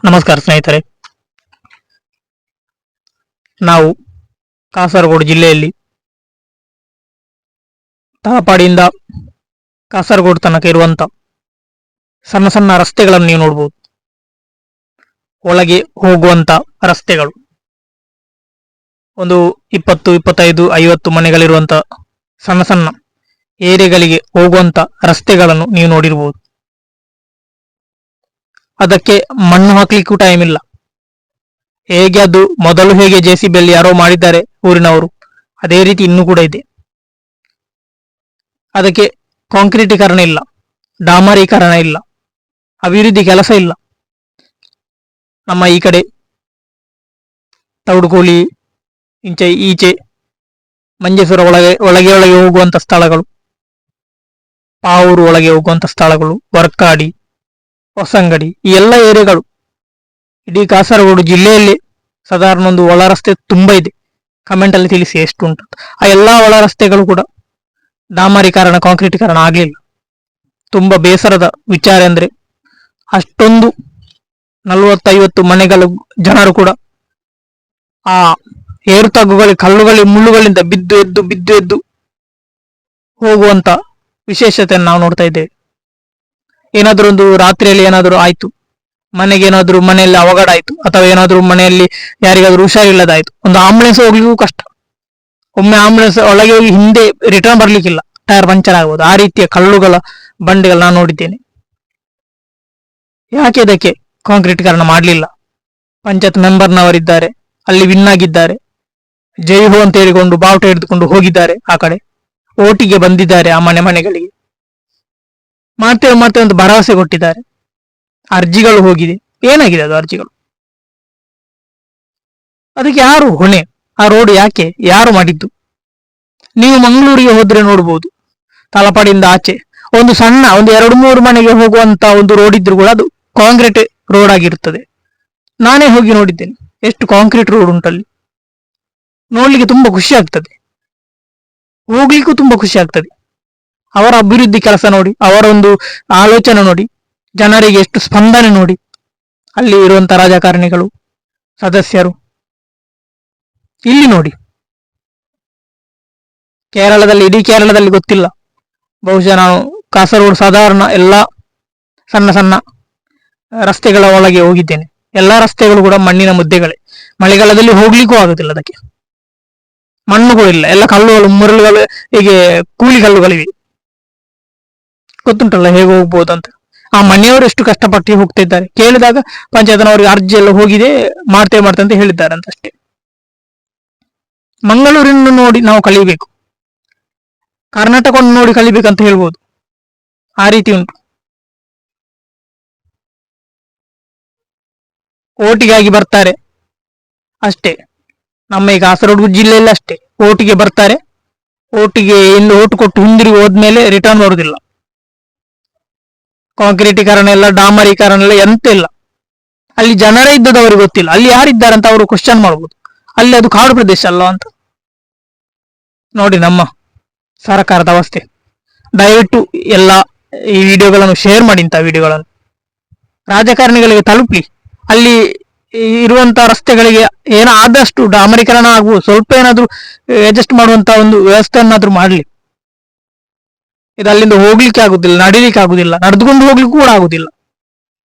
ನಮಸ್ಕಾರ ಸ್ನೇಹಿತರೆ. ನಾವು ಕಾಸರಗೋಡು ಜಿಲ್ಲೆಯಲ್ಲಿ ತಳಪಾಡಿಯಿಂದ ಕಾಸರಗೋಡು ತನಕ ಇರುವಂತ ಸಣ್ಣ ಸಣ್ಣ ರಸ್ತೆಗಳನ್ನು ನೀವು ನೋಡಬಹುದು. ಒಳಗೆ ಹೋಗುವಂತ ರಸ್ತೆಗಳು ಒಂದು 20, 25, 50 ಮನೆಗಳಿರುವಂತ ಸಣ್ಣ ಸಣ್ಣ ಏರಿಯಾಗಳಿಗೆ ಹೋಗುವಂತ ರಸ್ತೆಗಳನ್ನು ನೀವು ನೋಡಿರಬಹುದು. ಅದಕ್ಕೆ ಮಣ್ಣು ಹಾಕ್ಲಿಕ್ಕೂ ಟೈಮ್ ಇಲ್ಲ. ಹೇಗೆ ಅದು ಮೊದಲು ಹೇಗೆ JCB ಯಾರೋ ಮಾಡಿದ್ದಾರೆ ಊರಿನವರು, ಅದೇ ರೀತಿ ಇನ್ನೂ ಕೂಡ ಇದೆ. ಅದಕ್ಕೆ ಕಾಂಕ್ರೀಟೀಕರಣ ಇಲ್ಲ, ಡಾಮರೀಕರಣ ಇಲ್ಲ, ಅಭಿವೃದ್ಧಿ ಕೆಲಸ ಇಲ್ಲ. ನಮ್ಮ ಈ ಕಡೆ ತೌಡುಕೋಳಿ ಈಚೆ ಮಂಜೇಶ್ವರ ಒಳಗೆ ಒಳಗೆ ಒಳಗೆ ಹೋಗುವಂತ ಸ್ಥಳಗಳು, ಪಾವೂರು ಒಳಗೆ ಹೋಗುವಂತ ಸ್ಥಳಗಳು, ವರ್ಕಾಡಿ, ಹೊಸಂಗಡಿ, ಈ ಎಲ್ಲ ಏರಿಯಾಗಳು ಇಡೀ ಕಾಸರಗೋಡು ಜಿಲ್ಲೆಯಲ್ಲಿ ಸಾಧಾರಣ ಒಂದು ಒಳ ರಸ್ತೆ ತುಂಬಾ ಇದೆ. ಕಮೆಂಟ್ ಅಲ್ಲಿ ತಿಳಿಸಿ ಎಷ್ಟು ಉಂಟು. ಆ ಎಲ್ಲಾ ಒಳ ರಸ್ತೆಗಳು ಕೂಡ ಡಾಮರೀಕರಣ ಕಾಂಕ್ರೀಟೀಕರಣ ಆಗ್ಲಿಲ್ಲ. ತುಂಬಾ ಬೇಸರದ ವಿಚಾರ ಅಂದ್ರೆ ಅಷ್ಟೊಂದು 40-50 ಮನೆಗಳು ಜನರು ಕೂಡ ಆ ಏರುತಗ್ಗುಗಳಿಗೆ ಕಲ್ಲುಗಳಿಗೆ ಮುಳ್ಳುಗಳಿಂದ ಬಿದ್ದು ಎದ್ದು ಹೋಗುವಂತ ವಿಶೇಷತೆಯನ್ನು ನಾವು ನೋಡ್ತಾ ಇದ್ದೇವೆ. ಏನಾದ್ರೂ ಒಂದು ರಾತ್ರಿಯಲ್ಲಿ ಏನಾದರೂ ಆಯ್ತು, ಮನೆಗೇನಾದ್ರೂ ಮನೆಯಲ್ಲಿ ಅವಘಡ ಆಯ್ತು, ಅಥವಾ ಏನಾದ್ರೂ ಮನೆಯಲ್ಲಿ ಯಾರಿಗಾದ್ರೂ ಹುಷಾರಿಲ್ಲದಾಯ್ತು, ಒಂದು ಆಂಬುಲೆನ್ಸ್ ಹೋಗ್ಲಿಕ್ಕೂ ಕಷ್ಟ. ಒಮ್ಮೆ ಆಂಬುಲೆನ್ಸ್ ಒಳಗೆ ಹೋಗಿ ಹಿಂದೆ ರಿಟರ್ನ್ ಬರ್ಲಿಕ್ಕಿಲ್ಲ, ಟೈರ್ ಪಂಚರ್ ಆಗ್ಬೋದು. ಆ ರೀತಿಯ ಕಲ್ಲುಗಳ ಬಂಡೆಗಳು ನಾನು ನೋಡಿದ್ದೇನೆ. ಯಾಕೆ ಇದಕ್ಕೆ ಕಾಂಕ್ರೀಟೀಕರಣ ಮಾಡಲಿಲ್ಲ? ಪಂಚಾಯತ್ ಮೆಂಬರ್ನವರಿದ್ದಾರೆ, ಅಲ್ಲಿ ವಿನ್ ಆಗಿದ್ದಾರೆ, ಜೈ ಹೋ ಅಂತ ಹೇಳಿಕೊಂಡು ಬಾವುಟ ಹಿಡಿದುಕೊಂಡು ಹೋಗಿದ್ದಾರೆ. ಆ ಕಡೆ ಓಟಿಗೆ ಬಂದಿದ್ದಾರೆ, ಆ ಮನೆಗಳಿಗೆ ಮಾಡ್ತೇವೆ ಅಂತ ಭರವಸೆ ಕೊಟ್ಟಿದ್ದಾರೆ. ಅರ್ಜಿಗಳು ಹೋಗಿದೆ. ಏನಾಗಿದೆ ಅದು ಅರ್ಜಿಗಳು? ಅದಕ್ಕೆ ಯಾರು ಹೊಣೆ? ಆ ರೋಡ್ ಯಾಕೆ ಯಾರು ಮಾಡಿದ್ದು? ನೀವು ಮಂಗಳೂರಿಗೆ ಹೋದ್ರೆ ನೋಡ್ಬೋದು, ತಲಪಾಡಿಯಿಂದ ಆಚೆ ಒಂದು ಸಣ್ಣ ಒಂದು 2-3 ಮನೆಗೆ ಹೋಗುವಂತ ಒಂದು ರೋಡ್ ಇದ್ರು ಕೂಡ ಅದು ಕಾಂಕ್ರೀಟ್ ರೋಡ್ ಆಗಿರುತ್ತದೆ. ನಾನೇ ಹೋಗಿ ನೋಡಿದ್ದೇನೆ, ಎಷ್ಟು ಕಾಂಕ್ರೀಟ್ ರೋಡ್ ಉಂಟಲ್ಲಿ. ನೋಡ್ಲಿಕ್ಕೆ ತುಂಬಾ ಖುಷಿ ಆಗ್ತದೆ, ಹೋಗ್ಲಿಕ್ಕೂ ತುಂಬಾ ಖುಷಿ ಆಗ್ತದೆ. ಅವರ ಅಭಿವೃದ್ಧಿ ಕೆಲಸ ನೋಡಿ, ಅವರ ಒಂದು ಆಲೋಚನೆ ನೋಡಿ, ಜನರಿಗೆ ಎಷ್ಟು ಸ್ಪಂದನೆ ನೋಡಿ. ಅಲ್ಲಿ ಇರುವಂತ ರಾಜಕಾರಣಿಗಳು, ಸದಸ್ಯರು, ಇಲ್ಲಿ ನೋಡಿ ಇಡೀ ಕೇರಳದಲ್ಲಿ ಗೊತ್ತಿಲ್ಲ. ಬಹುಶಃ ನಾನು ಕಾಸರಗೋಡು ಸಾಧಾರಣ ಎಲ್ಲಾ ಸಣ್ಣ ಸಣ್ಣ ರಸ್ತೆಗಳ ಒಳಗೆ ಹೋಗಿದ್ದೇನೆ. ಎಲ್ಲಾ ರಸ್ತೆಗಳು ಕೂಡ ಮಣ್ಣಿನ ಮುದ್ದೆಗಳೇ. ಮಳೆಗಾಲದಲ್ಲಿ ಹೋಗ್ಲಿಕ್ಕೂ ಆಗುದಿಲ್ಲ, ಅದಕ್ಕೆ ಮಣ್ಣುಗಳು ಇಲ್ಲ, ಎಲ್ಲ ಕಲ್ಲುಗಳು, ಮುರಳುಗಳು, ಹೀಗೆ ಕೂಲಿ ಕಲ್ಲುಗಳಿವೆ. ಗೊತ್ತುಂಟಲ್ಲ ಹೇಗೆ ಹೋಗ್ಬೋದು ಅಂತ. ಆ ಮನೆಯವರು ಎಷ್ಟು ಕಷ್ಟಪಟ್ಟು ಹೋಗ್ತಾ ಇದ್ದಾರೆ. ಕೇಳಿದಾಗ ಪಂಚಾಯತ್ನವರಿಗೆ ಅರ್ಜಿ ಎಲ್ಲ ಹೋಗಿದೆ, ಮಾಡ್ತೇವೆ ಅಂತ ಹೇಳಿದ್ದಾರೆ ಅಂತ ಅಷ್ಟೇ. ಮಂಗಳೂರಿನ ನೋಡಿ ನಾವು ಕಲಿಬೇಕು, ಕರ್ನಾಟಕವನ್ನು ನೋಡಿ ಕಲಿಬೇಕಂತ ಹೇಳ್ಬೋದು. ಆ ರೀತಿ ಉಂಟು. ಓಟಿಗಾಗಿ ಬರ್ತಾರೆ ಅಷ್ಟೇ. ನಮ್ಮ ಈ ಕಾಸರಗೋಡು ಜಿಲ್ಲೆಯಲ್ಲಿ ಅಷ್ಟೇ, ಓಟಿಗೆ ಬರ್ತಾರೆ, ಓಟಿಗೆ ಇಂದು ಓಟು ಕೊಟ್ಟು ಹಿಂದಿರುಗಿ ಹೋದ್ಮೇಲೆ ರಿಟರ್ನ್ ಬರುವುದಿಲ್ಲ. ಕಾಂಕ್ರೀಟೀಕರಣ ಇಲ್ಲ, ಡಾಮರೀಕರಣ ಇಲ್ಲ, ಎಂತ ಇಲ್ಲ. ಅಲ್ಲಿ ಜನರೇ ಇದ್ದದ್ದು ಅವ್ರಿಗೆ ಗೊತ್ತಿಲ್ಲ, ಅಲ್ಲಿ ಯಾರಿದ್ದಾರೆ ಅಂತ ಅವರು ಕ್ವಶನ್ ಮಾಡಬಹುದು. ಅಲ್ಲಿ ಅದು ಕಾಡು ಪ್ರದೇಶ ಅಲ್ವಾ ಅಂತ. ನೋಡಿ ನಮ್ಮ ಸರ್ಕಾರದ ಅವಸ್ಥೆ. ದಯವಿಟ್ಟು ಎಲ್ಲ ಈ ವಿಡಿಯೋಗಳನ್ನು ಶೇರ್ ಮಾಡಿ, ಇಂಥ ವಿಡಿಯೋಗಳನ್ನು ರಾಜಕಾರಣಿಗಳಿಗೆ ತಲುಪಲಿ. ಅಲ್ಲಿ ಇರುವಂತಹ ರಸ್ತೆಗಳಿಗೆ ಆದಷ್ಟು ಡಾಮರೀಕರಣ ಆಗ್ಬೋದು, ಸ್ವಲ್ಪ ಏನಾದ್ರೂ ಅಡ್ಜಸ್ಟ್ ಮಾಡುವಂತ ಒಂದು ವ್ಯವಸ್ಥೆಯನ್ನಾದ್ರೂ ಮಾಡಲಿ. ಇದು ಅಲ್ಲಿಂದ ಹೋಗ್ಲಿಕ್ಕೆ ಆಗುದಿಲ್ಲ, ನಡಿಲಿಕ್ಕೆ ಆಗುದಿಲ್ಲ, ನಡೆದುಕೊಂಡು ಹೋಗ್ಲಿಕ್ಕೆ ಕೂಡ ಆಗುದಿಲ್ಲ.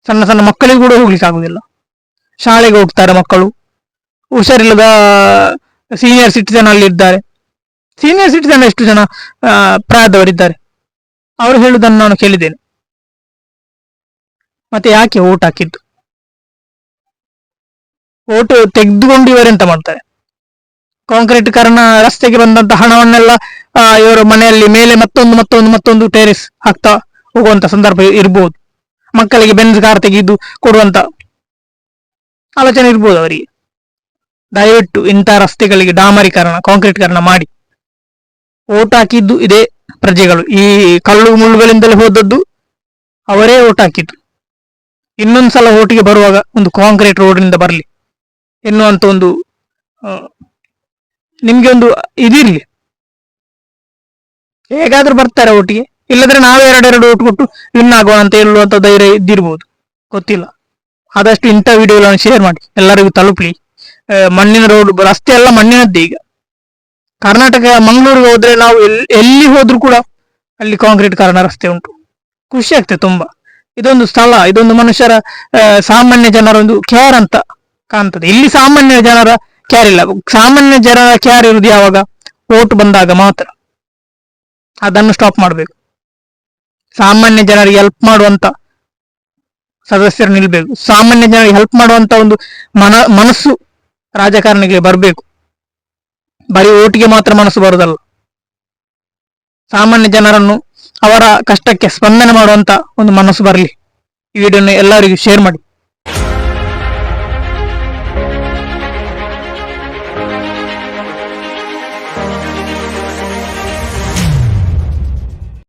ಸಣ್ಣ ಸಣ್ಣ ಮಕ್ಕಳಿಗೆ ಕೂಡ ಹೋಗ್ಲಿಕ್ಕೆ ಆಗುದಿಲ್ಲ. ಶಾಲೆಗೆ ಹೋಗ್ತಾರೆ ಮಕ್ಕಳು, ಹುಷಾರಿಲ್ಲದ ಸೀನಿಯರ್ ಸಿಟಿಜನ್ ಅಲ್ಲಿ ಇದ್ದಾರೆ. ಸೀನಿಯರ್ ಸಿಟಿಜನ್ ಎಷ್ಟು ಜನ ಪ್ರಾಯದವರಿದ್ದಾರೆ, ಅವರು ಹೇಳುವುದನ್ನು ನಾನು ಕೇಳಿದ್ದೇನೆ. ಮತ್ತೆ ಯಾಕೆ ಓಟ್ ಹಾಕಿದ್ದು? ಓಟು ತೆಗೆದುಕೊಂಡು ಇವರೆಂತ ಮಾಡ್ತಾರೆ? ಕಾಂಕ್ರೀಟೀಕರಣ ರಸ್ತೆಗೆ ಬಂದಂತ ಹಣವನ್ನೆಲ್ಲ ಇವರು ಮನೆಯಲ್ಲಿ ಮೇಲೆ ಮತ್ತೊಂದು ಟೆರೆಸ್ ಹಾಕ್ತಾ ಹೋಗುವಂತ ಸಂದರ್ಭ ಇರ್ಬೋದು. ಮಕ್ಕಳಿಗೆ ಬೆಂಜ್ ಕಾರ್ ತೆಗೆದು ಕೊಡುವಂತ ಆಲೋಚನೆ ಇರ್ಬೋದು ಅವರಿಗೆ. ದಯವಿಟ್ಟು ಇಂಥ ರಸ್ತೆಗಳಿಗೆ ಡಾಮರೀಕರಣ ಕಾಂಕ್ರೀಟೀಕರಣ ಮಾಡಿ. ಓಟ್ ಹಾಕಿದ್ದು ಇದೇ ಪ್ರಜೆಗಳು, ಈ ಕಲ್ಲು ಮುಳ್ಳುಗಳಿಂದಲೇ ಹೋದದ್ದು ಅವರೇ ಓಟ್ ಹಾಕಿದ್ದು. ಇನ್ನೊಂದ್ಸಲ ಓಟಿಗೆ ಬರುವಾಗ ಒಂದು ಕಾಂಕ್ರೀಟ್ ರೋಡ್ನಿಂದ ಬರಲಿ ಎನ್ನುವಂತ ಒಂದು ನಿಮ್ಗೆ ಒಂದು ಇದಿರ್ಲಿ. ಹೇಗಾದ್ರೂ ಬರ್ತಾರೆ ಒಟ್ಟಿಗೆ, ಇಲ್ಲದ್ರೆ ನಾವೇ 2 ಓಟ್ ಕೊಟ್ಟು ವಿನ್ ಆಗುವ ಅಂತ ಹೇಳುವಂತ ಧೈರ್ಯ ಇದ್ದಿರ್ಬೋದು, ಗೊತ್ತಿಲ್ಲ. ಆದಷ್ಟು ಇಂಥ ವಿಡಿಯೋಗಳನ್ನು ಶೇರ್ ಮಾಡಿ, ಎಲ್ಲರಿಗೂ ತಲುಪಲಿ. ಮಣ್ಣಿನ ರೋಡ್, ರಸ್ತೆ ಎಲ್ಲ ಮಣ್ಣಿನದ್ದೇ ಈಗ. ಕರ್ನಾಟಕ ಮಂಗಳೂರಿಗೆ ಹೋದ್ರೆ ನಾವು ಎಲ್ಲಿ ಹೋದ್ರೂ ಕೂಡ ಅಲ್ಲಿ ಕಾಂಕ್ರೀಟ್ ಕಾರಣ ರಸ್ತೆ ಉಂಟು. ಖುಷಿ ಆಗ್ತದೆ ತುಂಬಾ. ಇದೊಂದು ಸ್ಥಳ, ಇದೊಂದು ಮನುಷ್ಯರ ಸಾಮಾನ್ಯ ಜನರ ಒಂದು ಕೇರ್ ಅಂತ ಕಾಣ್ತದೆ. ಇಲ್ಲಿ ಸಾಮಾನ್ಯ ಜನರ ಕ್ಯಾರ್ ಇಲ್ಲ. ಸಾಮಾನ್ಯ ಜನರ ಕ್ಯಾರ್ ಇರುವುದು ಯಾವಾಗ? ಓಟ್ ಬಂದಾಗ ಮಾತ್ರ. ಅದನ್ನು ಸ್ಟಾಪ್ ಮಾಡಬೇಕು. ಸಾಮಾನ್ಯ ಜನರಿಗೆ ಹೆಲ್ಪ್ ಮಾಡುವಂತ ಸದಸ್ಯರು ನಿಲ್ಬೇಕು. ಸಾಮಾನ್ಯ ಜನರಿಗೆ ಹೆಲ್ಪ್ ಮಾಡುವಂತ ಒಂದು ಮನಸ್ಸು ರಾಜಕಾರಣಿಗೆ ಬರಬೇಕು. ಬರೀ ಓಟಿಗೆ ಮಾತ್ರ ಮನಸ್ಸು ಬರುದಲ್ಲ. ಸಾಮಾನ್ಯ ಜನರನ್ನು ಅವರ ಕಷ್ಟಕ್ಕೆ ಸ್ಪಂದನೆ ಮಾಡುವಂತ ಒಂದು ಮನಸ್ಸು ಬರಲಿ. ಈ ವಿಡಿಯೋನ ಎಲ್ಲರಿಗೂ ಶೇರ್ ಮಾಡಿ.